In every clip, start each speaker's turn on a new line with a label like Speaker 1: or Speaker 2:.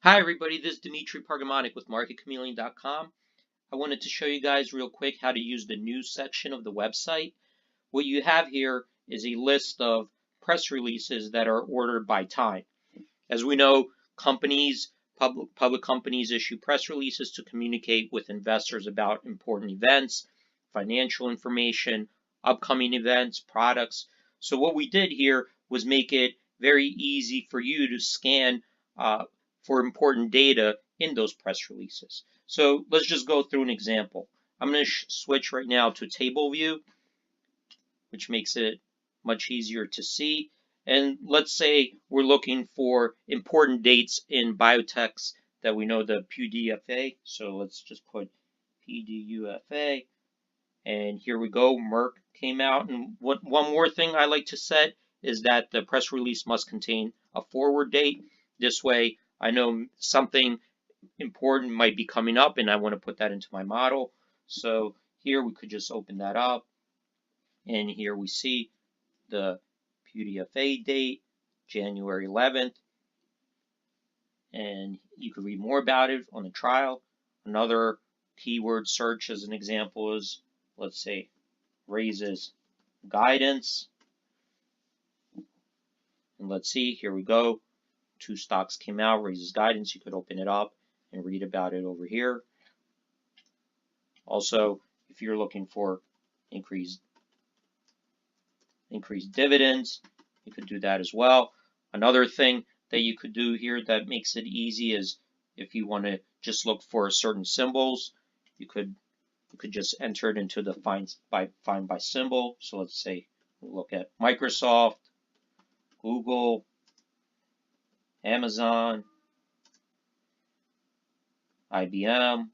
Speaker 1: Hi everybody, this is Dimitri Pargamonic with MarketChameleon.com. I wanted to show you guys real quick how to use the news section of the website. What you have here is a list of press releases that are ordered by time. As we know, public companies issue press releases to communicate with investors about important events, financial information, upcoming events, products. So what we did here was make it very easy for you to scan for important data in those press releases. So let's just go through an example. I'm going to switch right now to table view, which makes it much easier to see. And let's say we're looking for important dates in biotechs that we know the PDUFA. So let's just put PDUFA. And here we go, Merck came out. And one more thing I like to set is that the press release must contain a forward date. This way I know something important might be coming up and I want to put that into my model. So here we could just open that up. And here we see the PDUFA date, January 11th. And you could read more about it on the trial. Another keyword search as an example is, let's say, raises guidance. And let's see, here we go. 2 stocks came out, raises guidance. You could open it up and read about it over here. Also, if you're looking for increased dividends, you could do that as well. Another thing that you could do here that makes it easy is if you want to just look for certain symbols, you could just enter it into the find by symbol. So let's say we look at Microsoft, Google, Amazon, IBM.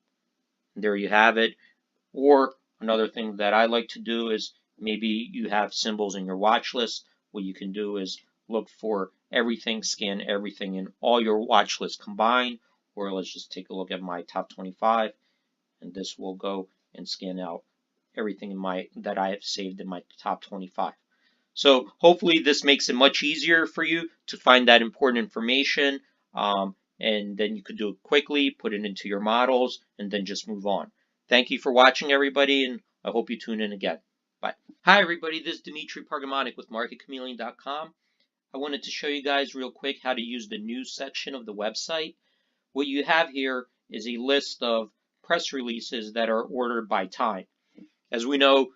Speaker 1: There you have it. Or another thing that I like to do is maybe you have symbols in your watch list. What you can do is look for everything, scan everything in all your watch lists combined. Or let's just take a look at my top 25, and this will go and scan out everything that I have saved in my top 25. So hopefully this makes it much easier for you to find that important information, and then you could do it quickly, put it into your models, and then just move on. Thank you for watching, everybody, and I hope you tune in again. Bye. Hi, everybody. This is Dimitri Pargamonic with MarketChameleon.com. I wanted to show you guys real quick how to use the news section of the website. What you have here is a list of press releases that are ordered by time. As we know,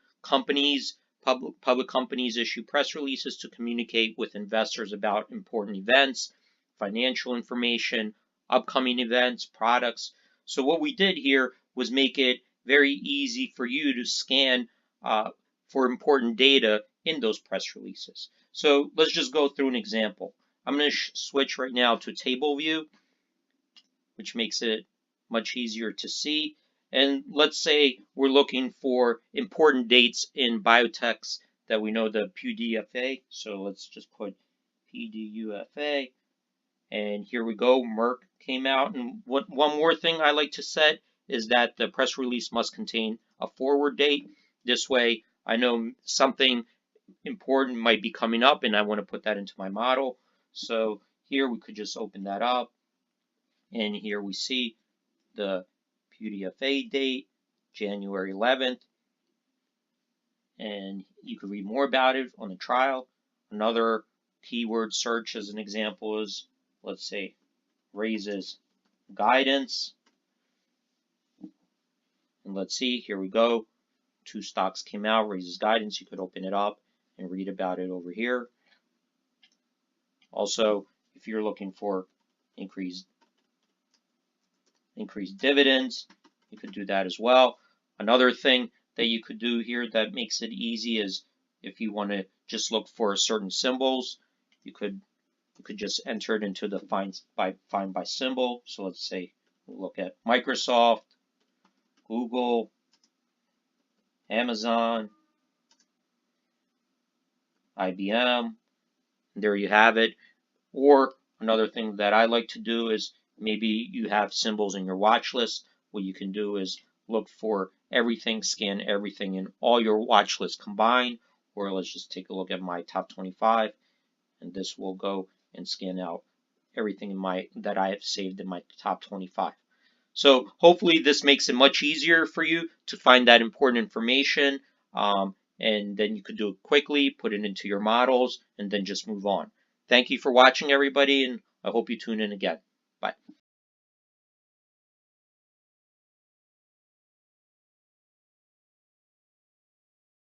Speaker 1: public companies issue press releases to communicate with investors about important events, financial information, upcoming events, products. So what we did here was make it very easy for you to scan for important data in those press releases. So let's just go through an example. I'm going to switch right now to table view, which makes it much easier to see. And let's say we're looking for important dates in biotechs that we know the PDUFA. So let's just put PDUFA. And here we go, Merck came out. And one more thing I like to set is that the press release must contain a forward date. This way I know something important might be coming up and I want to put that into my model. So here we could just open that up. And here we see the PDUFA date, January 11th. And you could read more about it on the trial. Another keyword search as an example is, let's say, raises guidance. And let's see, here we go. 2 stocks came out, raises guidance. You could open it up and read about it over here. Also, if you're looking for increased dividends, you could do that as well. Another thing that you could do here that makes it easy is if you want to just look for certain symbols, you could just enter it into the find by symbol. So let's say we look at Microsoft, Google, Amazon, IBM. There you have it. Or another thing that I like to do is maybe you have symbols in your watch list. What you can do is look for everything, scan everything in all your watch lists combined. Or let's just take a look at my top 25, and this will go and scan out everything that I have saved in my top 25. So hopefully this makes it much easier for you to find that important information, and then you could do it quickly, put it into your models, and then just move on. Thank you for watching, everybody, and I hope you tune in again. Bye.